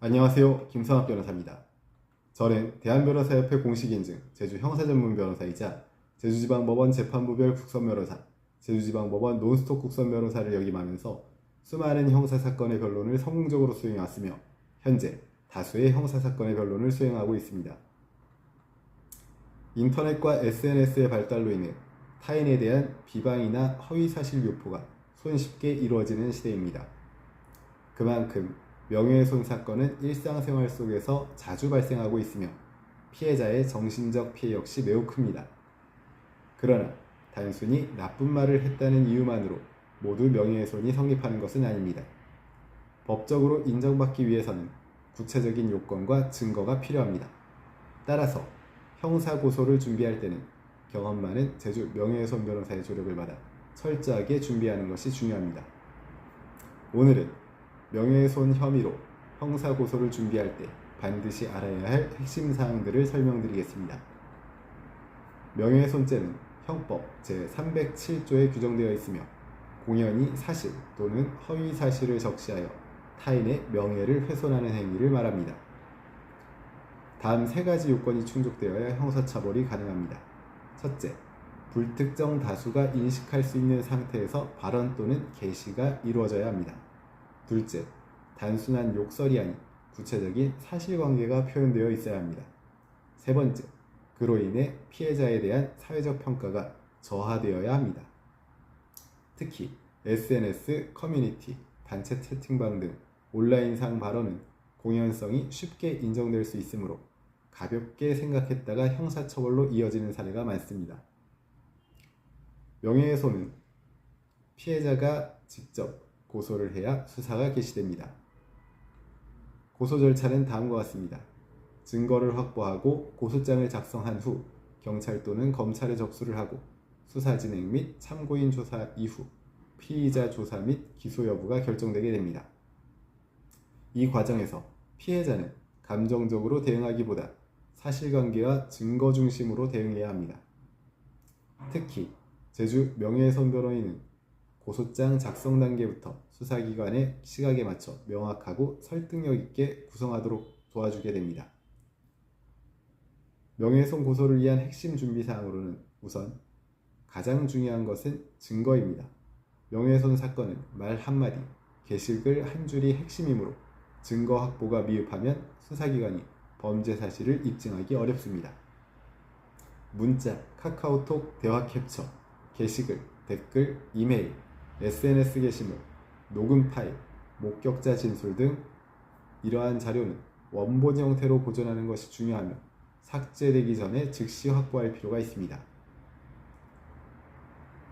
안녕하세요. 김성학 변호사입니다. 저는 대한변호사협회 공식인증 제주형사전문변호사이자 제주지방법원 재판부별 국선변호사, 제주지방법원 논스톱 국선변호사를 역임하면서 수많은 형사사건의 변론을 성공적으로 수행해왔으며 현재 다수의 형사사건의 변론을 수행하고 있습니다. 인터넷과 SNS의 발달로 인해 타인에 대한 비방이나 허위사실 유포가 손쉽게 이루어지는 시대입니다. 그만큼 명예훼손 사건은 일상생활 속에서 자주 발생하고 있으며 피해자의 정신적 피해 역시 매우 큽니다. 그러나 단순히 나쁜 말을 했다는 이유만으로 모두 명예훼손이 성립하는 것은 아닙니다. 법적으로 인정받기 위해서는 구체적인 요건과 증거가 필요합니다. 따라서 형사고소를 준비할 때는 경험 많은 제주 명예훼손 변호사의 조력을 받아 철저하게 준비하는 것이 중요합니다. 오늘은 명예훼손 혐의로 형사고소를 준비할 때 반드시 알아야 할 핵심 사항들을 설명드리겠습니다. 명예훼손죄는 형법 제307조에 규정되어 있으며 공연히 사실 또는 허위 사실을 적시하여 타인의 명예를 훼손하는 행위를 말합니다. 다음 세 가지 요건이 충족되어야 형사처벌이 가능합니다. 첫째, 불특정 다수가 인식할 수 있는 상태에서 발언 또는 게시가 이루어져야 합니다. 둘째, 단순한 욕설이 아닌 구체적인 사실관계가 표현되어 있어야 합니다. 세 번째, 그로 인해 피해자에 대한 사회적 평가가 저하되어야 합니다. 특히 SNS, 커뮤니티, 단체 채팅방 등 온라인상 발언은 공연성이 쉽게 인정될 수 있으므로 가볍게 생각했다가 형사처벌로 이어지는 사례가 많습니다. 명예훼손은 피해자가 직접 고소를 해야 수사가 개시됩니다. 고소 절차는 다음과 같습니다. 증거를 확보하고 고소장을 작성한 후 경찰 또는 검찰에 접수를 하고 수사 진행 및 참고인 조사 이후 피의자 조사 및 기소 여부가 결정되게 됩니다. 이 과정에서 피해자는 감정적으로 대응하기보다 사실관계와 증거 중심으로 대응해야 합니다. 특히 제주 명예훼손 변호인은 고소장 작성 단계부터 수사기관의 시각에 맞춰 명확하고 설득력 있게 구성하도록 도와주게 됩니다. 명예훼손 고소를 위한 핵심 준비사항으로는 우선 가장 중요한 것은 증거입니다. 명예훼손 사건은 말 한마디, 게시글 한 줄이 핵심이므로 증거 확보가 미흡하면 수사기관이 범죄 사실을 입증하기 어렵습니다. 문자, 카카오톡, 대화 캡처, 게시글, 댓글, 이메일, SNS 게시물, 녹음 파일, 목격자 진술 등 이러한 자료는 원본 형태로 보존하는 것이 중요하며 삭제되기 전에 즉시 확보할 필요가 있습니다.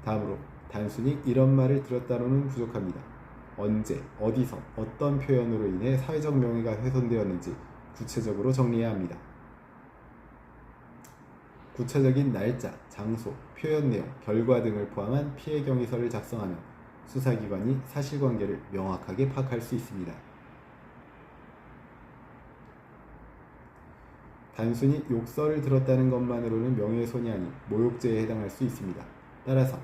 다음으로 단순히 이런 말을 들었다로는 부족합니다. 언제, 어디서, 어떤 표현으로 인해 사회적 명예가 훼손되었는지 구체적으로 정리해야 합니다. 구체적인 날짜, 장소, 표현 내용, 결과 등을 포함한 피해 경위서를 작성하면 수사기관이 사실관계를 명확하게 파악할 수 있습니다. 단순히 욕설을 들었다는 것만으로는 명예훼손이 아닌 모욕죄에 해당할 수 있습니다. 따라서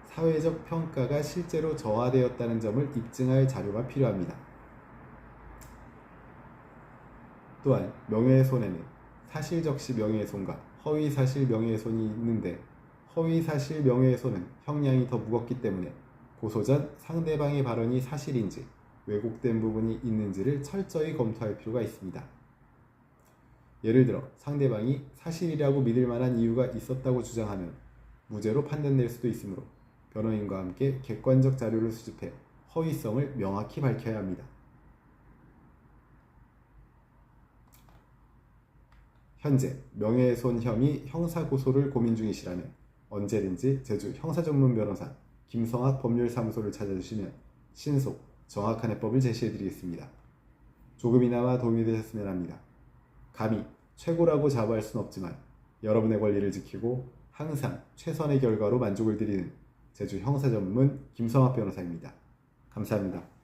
사회적 평가가 실제로 저하되었다는 점을 입증할 자료가 필요합니다. 또한 명예훼손에는 사실적시 명예훼손과 허위사실 명예훼손이 있는데 허위사실 명예훼손은 형량이 더 무겁기 때문에 고소 전 상대방의 발언이 사실인지 왜곡된 부분이 있는지를 철저히 검토할 필요가 있습니다. 예를 들어 상대방이 사실이라고 믿을 만한 이유가 있었다고 주장하면 무죄로 판단될 수도 있으므로 변호인과 함께 객관적 자료를 수집해 허위성을 명확히 밝혀야 합니다. 현재 명예훼손 혐의 형사고소를 고민 중이시라면 언제든지 제주 형사전문 변호사 김성학 법률사무소를 찾아주시면 신속, 정확한 해법을 제시해드리겠습니다. 조금이나마 도움이 되셨으면 합니다. 감히 최고라고 자부할 수는 없지만 여러분의 권리를 지키고 항상 최선의 결과로 만족을 드리는 제주 형사전문 김성학 변호사입니다. 감사합니다.